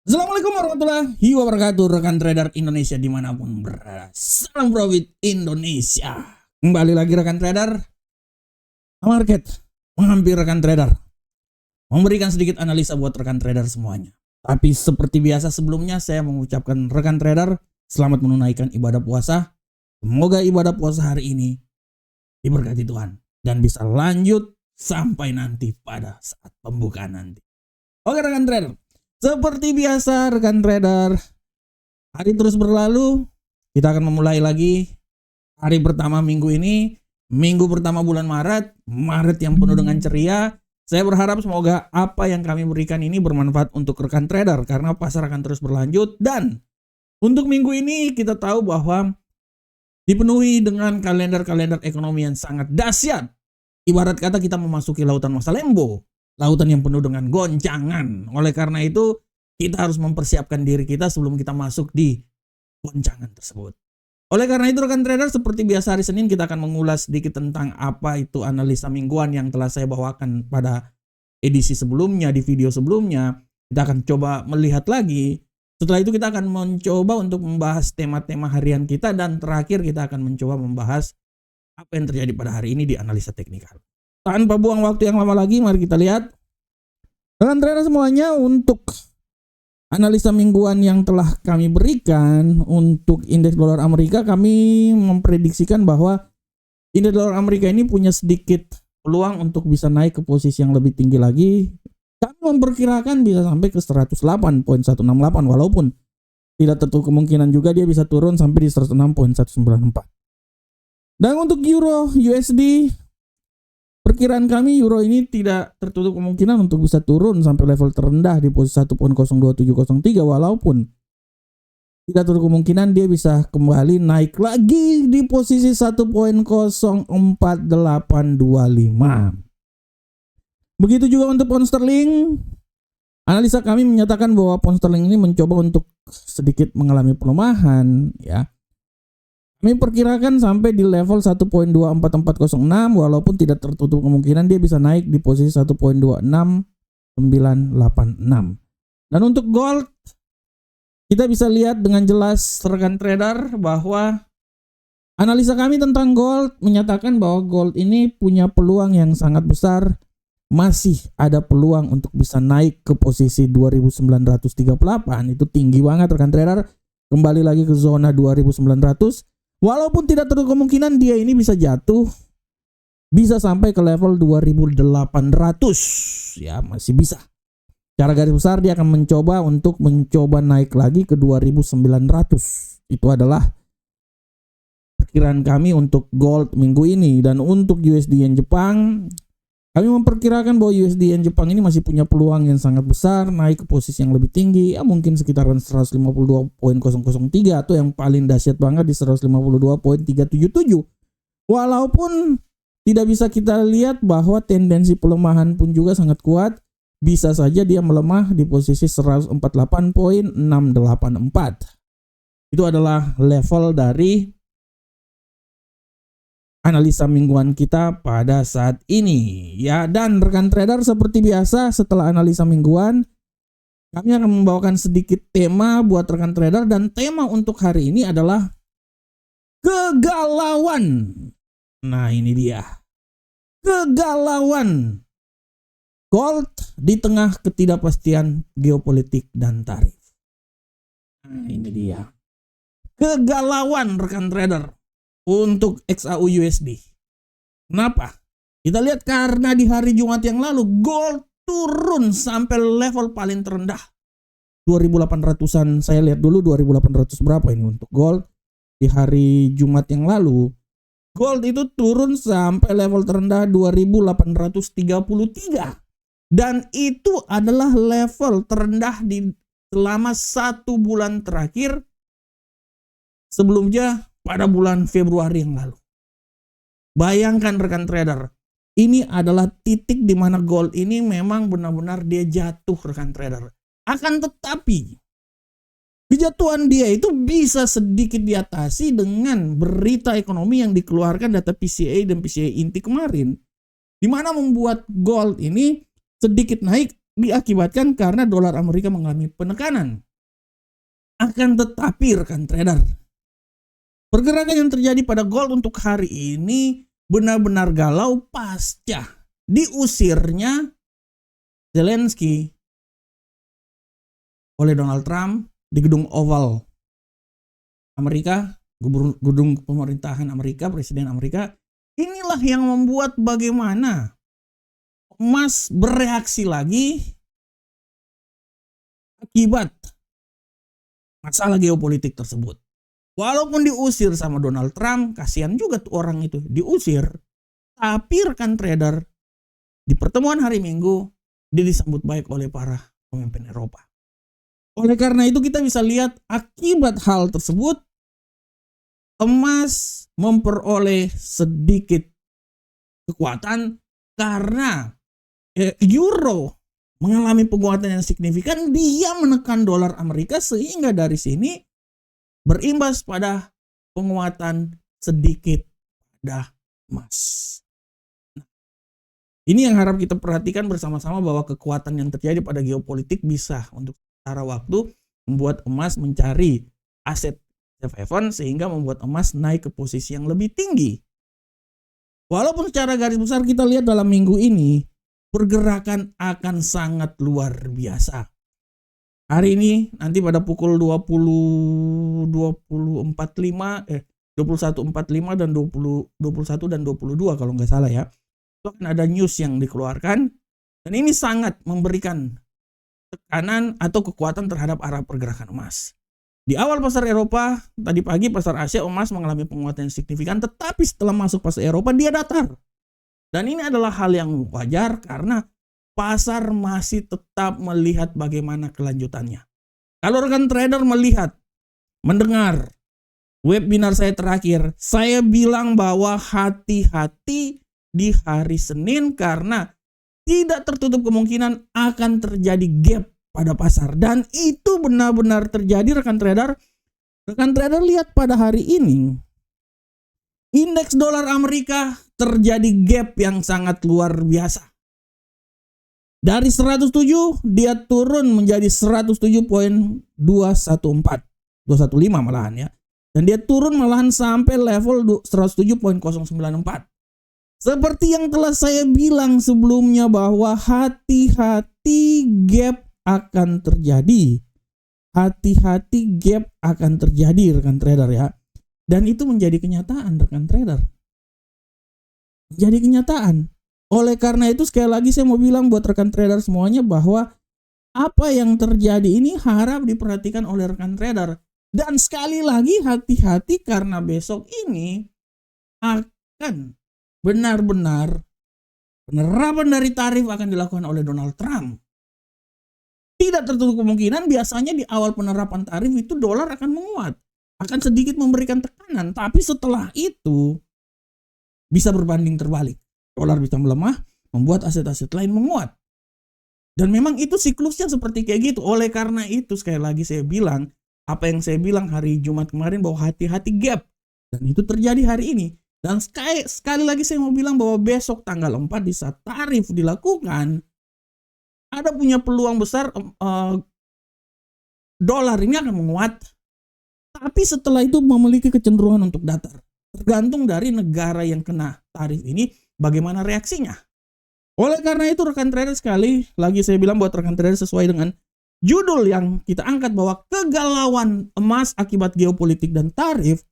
Assalamualaikum warahmatullahi wabarakatuh, rekan trader Indonesia dimanapun berada. Salam profit Indonesia. Kembali lagi rekan trader, market menghampiri rekan trader, memberikan sedikit analisa buat rekan trader semuanya. Tapi seperti biasa sebelumnya saya mengucapkan rekan trader selamat menunaikan ibadah puasa. Semoga ibadah puasa hari ini diberkati Tuhan dan bisa lanjut sampai nanti pada saat pembukaan nanti. Oke rekan trader, seperti biasa rekan trader, hari terus berlalu, kita akan memulai lagi hari pertama minggu ini, minggu pertama bulan Maret yang penuh dengan ceria. Saya berharap semoga apa yang kami berikan ini bermanfaat untuk rekan trader karena pasar akan terus berlanjut. Dan untuk minggu ini kita tahu bahwa dipenuhi dengan kalender-kalender ekonomi yang sangat dahsyat. Ibarat kata kita memasuki lautan masa lembo. Lautan yang penuh dengan goncangan. Oleh karena itu, kita harus mempersiapkan diri kita sebelum kita masuk di goncangan tersebut. Oleh karena itu, rekan trader, seperti biasa hari Senin kita akan mengulas sedikit tentang apa itu analisa mingguan yang telah saya bawakan pada edisi sebelumnya, di video sebelumnya. Kita akan coba melihat lagi. Setelah itu kita akan mencoba untuk membahas tema-tema harian kita. Dan terakhir kita akan mencoba membahas apa yang terjadi pada hari ini di analisa teknikal. Tanpa buang waktu yang lama lagi, mari kita lihat. Rekan trader semuanya, untuk analisa mingguan yang telah kami berikan untuk indeks dolar Amerika, kami memprediksikan bahwa indeks dolar Amerika ini punya sedikit peluang untuk bisa naik ke posisi yang lebih tinggi lagi. Kami memperkirakan bisa sampai ke 108.168 walaupun tidak tertutup kemungkinan juga dia bisa turun sampai di 106.194. Dan untuk euro USD, perkiraan kami euro ini tidak tertutup kemungkinan untuk bisa turun sampai level terendah di posisi 1.02703 walaupun tidak tertutup kemungkinan dia bisa kembali naik lagi di posisi 1.04825. Begitu juga untuk pound sterling. Analisa kami menyatakan bahwa pound sterling ini mencoba untuk sedikit mengalami pelemahan ya. Kami perkirakan sampai di level 1.24406 walaupun tidak tertutup kemungkinan dia bisa naik di posisi 1.26986. Dan untuk gold, kita bisa lihat dengan jelas rekan trader bahwa analisa kami tentang gold menyatakan bahwa gold ini punya peluang yang sangat besar. Masih ada peluang untuk bisa naik ke posisi 2938. Itu tinggi banget rekan trader. Kembali lagi ke zona 2900. Walaupun tidak tertutup kemungkinan dia ini bisa jatuh, bisa sampai ke level 2800 ya, masih bisa. Secara garis besar dia akan mencoba naik lagi ke 2900. Itu adalah perkiraan kami untuk gold minggu ini. Dan untuk USD Yen Jepang, kami memperkirakan bahwa USD Yen Jepang ini masih punya peluang yang sangat besar naik ke posisi yang lebih tinggi, ya mungkin sekitaran 152.003 atau yang paling dahsyat banget di 152.377. Walaupun tidak bisa kita lihat bahwa tendensi pelemahan pun juga sangat kuat, bisa saja dia melemah di posisi 148.684. Itu adalah level dari analisa mingguan kita pada saat ini ya. Dan rekan trader, seperti biasa setelah analisa mingguan kami akan membawakan sedikit tema buat rekan trader, dan tema untuk hari ini adalah kegalauan. Nah ini dia, kegalauan gold di tengah ketidakpastian geopolitik dan tarif. Nah ini dia, kegalauan rekan trader untuk XAU USD. Kenapa? Kita lihat karena di hari Jumat yang lalu gold turun sampai level paling terendah 2800-an. Saya lihat dulu 2800 berapa ini untuk gold di hari Jumat yang lalu. Gold itu turun sampai level terendah 2833. Dan itu adalah level terendah di selama 1 bulan terakhir. Sebelumnya pada bulan Februari yang lalu. Bayangkan rekan trader, ini adalah titik di mana gold ini memang benar-benar dia jatuh rekan trader. Akan tetapi kejatuhan dia itu bisa sedikit diatasi dengan berita ekonomi yang dikeluarkan data PCA dan PCA inti kemarin, di mana membuat gold ini sedikit naik diakibatkan karena dolar Amerika mengalami penekanan. Akan tetapi rekan trader, pergerakan yang terjadi pada gold untuk hari ini benar-benar galau pasca diusirnya Zelensky oleh Donald Trump di gedung Oval Amerika, gedung pemerintahan Amerika, Presiden Amerika. Inilah yang membuat bagaimana emas bereaksi lagi akibat masalah geopolitik tersebut. Walaupun diusir sama Donald Trump, kasihan juga tuh orang itu diusir. Tapi rekan trader, di pertemuan hari Minggu, dia disambut baik oleh para pemimpin Eropa. Oleh karena itu kita bisa lihat akibat hal tersebut, emas memperoleh sedikit kekuatan karena euro mengalami penguatan yang signifikan. Dia menekan dolar Amerika sehingga dari sini berimbas pada penguatan sedikit pada emas. Nah, ini yang harap kita perhatikan bersama-sama bahwa kekuatan yang terjadi pada geopolitik bisa untuk sementara waktu membuat emas mencari aset safe haven sehingga membuat emas naik ke posisi yang lebih tinggi. Walaupun secara garis besar kita lihat dalam minggu ini pergerakan akan sangat luar biasa. Hari ini nanti pada pukul 21.45 dan 21 dan 22 kalau nggak salah ya. Itu akan ada news yang dikeluarkan dan ini sangat memberikan tekanan atau kekuatan terhadap arah pergerakan emas. Di awal pasar Eropa, tadi pagi pasar Asia emas mengalami penguatan yang signifikan, tetapi setelah masuk pasar Eropa dia datar. Dan ini adalah hal yang wajar karena pasar masih tetap melihat bagaimana kelanjutannya. Kalau rekan trader mendengar webinar saya terakhir, saya bilang bahwa hati-hati di hari Senin karena tidak tertutup kemungkinan akan terjadi gap pada pasar. Dan itu benar-benar terjadi rekan trader. Rekan trader lihat pada hari ini, indeks dolar Amerika terjadi gap yang sangat luar biasa. Dari 107 dia turun menjadi 107.215 malahan ya. Dan dia turun malahan sampai level 107.094. Seperti yang telah saya bilang sebelumnya bahwa hati-hati gap akan terjadi. Hati-hati gap akan terjadi rekan trader ya. Dan itu menjadi kenyataan rekan trader. Jadi kenyataan. Oleh karena itu sekali lagi saya mau bilang buat rekan trader semuanya bahwa apa yang terjadi ini harap diperhatikan oleh rekan trader. Dan sekali lagi hati-hati karena besok ini akan benar-benar penerapan dari tarif akan dilakukan oleh Donald Trump. Tidak tertutup kemungkinan biasanya di awal penerapan tarif itu dolar akan menguat. Akan sedikit memberikan tekanan. Tapi setelah itu bisa berbanding terbalik. Dolar bisa melemah, membuat aset-aset lain menguat. Dan memang itu siklusnya seperti kayak gitu. Oleh karena itu sekali lagi saya bilang, apa yang saya bilang hari Jumat kemarin bahwa hati-hati gap. Dan itu terjadi hari ini. Dan sekali lagi saya mau bilang bahwa besok tanggal 4 di saat tarif dilakukan, ada punya peluang besar dolar ini akan menguat. Tapi setelah itu memiliki kecenderungan untuk datar. Tergantung dari negara yang kena tarif ini, bagaimana reaksinya. Oleh karena itu rekan trader sekali lagi saya bilang buat rekan trader sesuai dengan judul yang kita angkat bahwa kegalauan emas akibat geopolitik dan tarif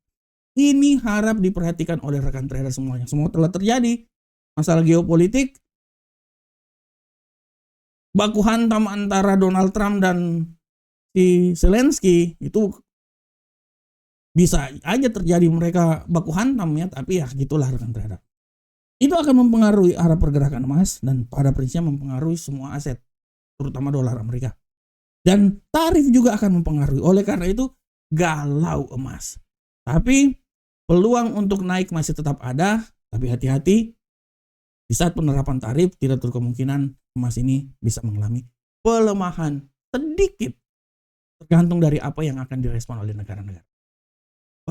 ini harap diperhatikan oleh rekan trader semuanya. Semua telah terjadi masalah geopolitik, baku hantam antara Donald Trump dan si Zelensky itu bisa aja terjadi mereka baku hantam ya, tapi ya gitulah rekan trader. Itu akan mempengaruhi arah pergerakan emas dan pada prinsipnya mempengaruhi semua aset, terutama dolar Amerika. Dan tarif juga akan mempengaruhi. Oleh karena itu galau emas. Tapi peluang untuk naik masih tetap ada, tapi hati-hati di saat penerapan tarif tidak terlalu kemungkinan emas ini bisa mengalami pelemahan sedikit tergantung dari apa yang akan direspon oleh negara-negara.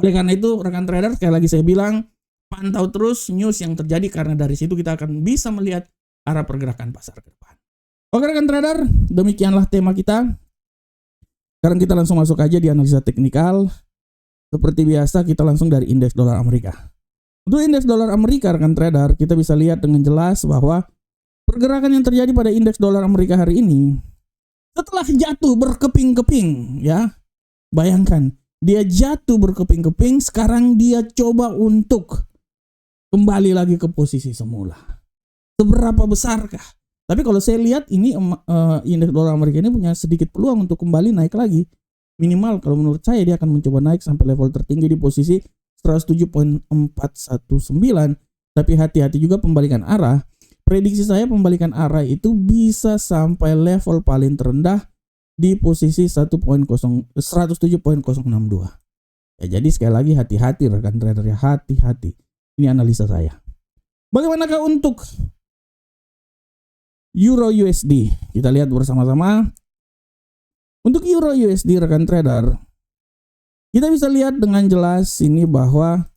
Oleh karena itu rekan trader sekali lagi saya bilang pantau terus news yang terjadi karena dari situ kita akan bisa melihat arah pergerakan pasar ke depan. Oke rekan trader, demikianlah tema kita. Sekarang kita langsung masuk aja di analisa teknikal. Seperti biasa kita langsung dari indeks dolar Amerika. Untuk indeks dolar Amerika rekan trader, kita bisa lihat dengan jelas bahwa pergerakan yang terjadi pada indeks dolar Amerika hari ini setelah jatuh berkeping-keping, ya. Bayangkan, dia jatuh berkeping-keping, sekarang dia coba untuk kembali lagi ke posisi semula. Seberapa besarkah? Tapi kalau saya lihat ini indeks dolar Amerika ini punya sedikit peluang untuk kembali naik lagi. Minimal kalau menurut saya dia akan mencoba naik sampai level tertinggi di posisi 107.419. Tapi hati-hati juga pembalikan arah. Prediksi saya pembalikan arah itu bisa sampai level paling terendah di posisi 107.062. Ya, jadi sekali lagi hati-hati rekan trader ya, hati-hati. Ini analisa saya. Bagaimanakah untuk Euro USD? Kita lihat bersama-sama. Untuk Euro USD rekan trader, kita bisa lihat dengan jelas ini bahwa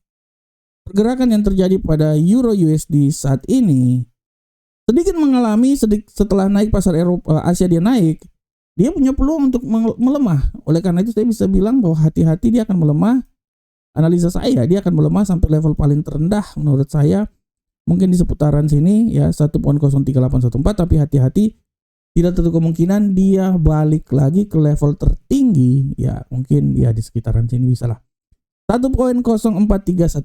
pergerakan yang terjadi pada Euro USD saat ini sedikit mengalami setelah naik pasar Eropa, Asia dia naik, dia punya peluang untuk melemah. Oleh karena itu saya bisa bilang bahwa hati-hati dia akan melemah. Analisa saya dia akan melemah sampai level paling terendah menurut saya mungkin di seputaran sini ya 1.03814, tapi hati-hati tidak tertutup kemungkinan dia balik lagi ke level tertinggi ya, mungkin ya di sekitaran sini bisa lah 1.04317.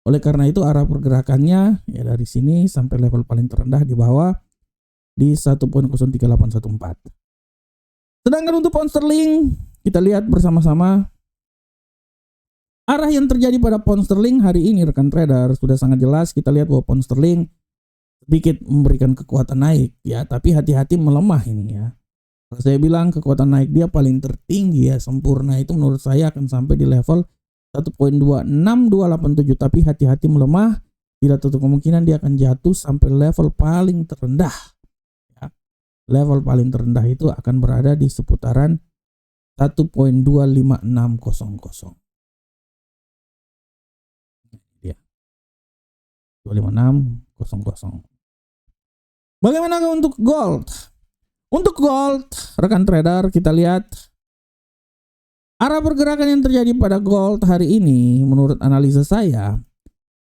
Oleh karena itu arah pergerakannya ya dari sini sampai level paling terendah di bawah di 1.03814. Sedangkan untuk pound sterling kita lihat bersama-sama arah yang terjadi pada pound sterling hari ini rekan trader sudah sangat jelas. Kita lihat bahwa pound sterling sedikit memberikan kekuatan naik ya, tapi hati-hati melemah ini ya. Kalau saya bilang kekuatan naik dia paling tertinggi ya, sempurna itu menurut saya akan sampai di level 1.26287, tapi hati-hati melemah, tidak tutup kemungkinan dia akan jatuh sampai level paling terendah ya. Level paling terendah itu akan berada di seputaran 1.25600 ya, 25600. Bagaimana untuk gold? Untuk gold, rekan trader, kita lihat arah pergerakan yang terjadi pada gold hari ini. Menurut analisa saya,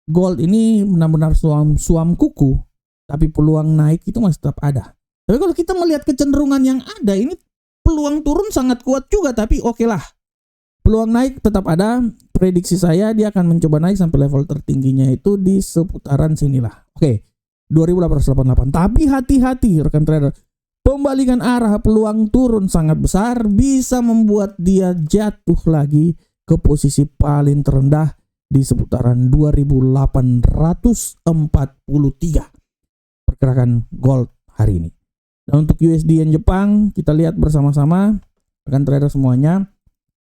gold ini benar-benar suam kuku, tapi peluang naik itu masih tetap ada. Tapi kalau kita melihat kecenderungan yang ada, ini peluang turun sangat kuat juga, tapi oke lah. Peluang naik tetap ada. Prediksi saya dia akan mencoba naik sampai level tertingginya itu di seputaran sinilah. Oke. 2888. Tapi hati-hati rekan trader. Pembalikan arah peluang turun sangat besar bisa membuat dia jatuh lagi ke posisi paling terendah di seputaran 2843 pergerakan gold hari ini. Dan untuk USD yen Jepang kita lihat bersama-sama rekan trader semuanya.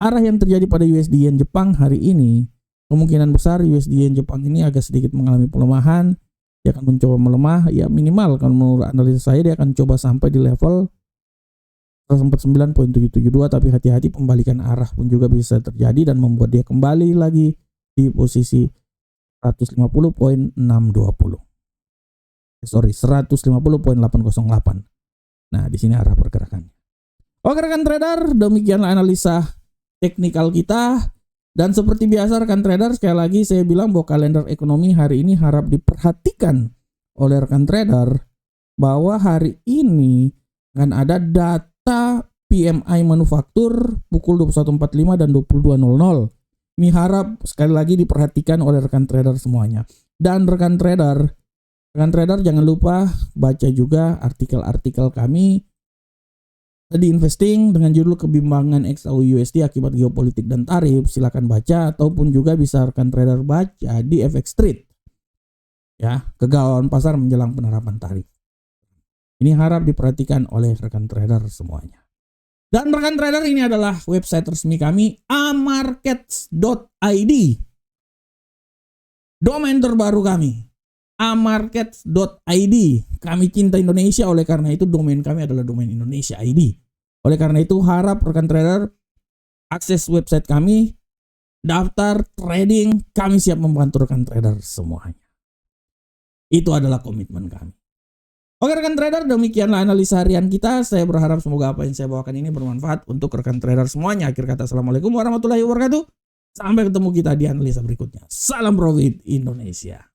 Arah yang terjadi pada USD yen Jepang hari ini kemungkinan besar USD yen Jepang ini agak sedikit mengalami pelemahan. Dia akan mencoba melemah ya, minimal kalau menurut analisa saya dia akan coba sampai di level 149.772, tapi hati-hati pembalikan arah pun juga bisa terjadi dan membuat dia kembali lagi di posisi 150.808. Nah, di sini arah pergerakannya. Oke rekan trader, demikianlah analisa teknikal kita. Dan seperti biasa rekan trader, sekali lagi saya bilang bahwa kalender ekonomi hari ini harap diperhatikan oleh rekan trader bahwa hari ini akan ada data PMI manufaktur pukul 21.45 dan 22.00. Ini harap sekali lagi diperhatikan oleh rekan trader semuanya. Dan rekan trader jangan lupa baca juga artikel-artikel kami di Investing dengan judul Kebimbangan XAU USD akibat geopolitik dan tarif. Silakan baca, ataupun juga bisa rekan trader baca di FX Street ya, kegalauan pasar menjelang penerapan tarif. Ini harap diperhatikan oleh rekan trader semuanya. Dan rekan trader, ini adalah website resmi kami, amarkets.id. Domain terbaru kami, amarkets.id. Kami cinta Indonesia, oleh karena itu domain kami adalah domain Indonesia ID. Oleh karena itu harap rekan trader akses website kami, daftar trading, kami siap membantu rekan trader semuanya. Itu adalah komitmen kami. Oke rekan trader, demikianlah analisa harian kita. Saya berharap semoga apa yang saya bawakan ini bermanfaat untuk rekan trader semuanya. Akhir kata, assalamualaikum warahmatullahi wabarakatuh. Sampai ketemu kita di analisa berikutnya. Salam profit Indonesia.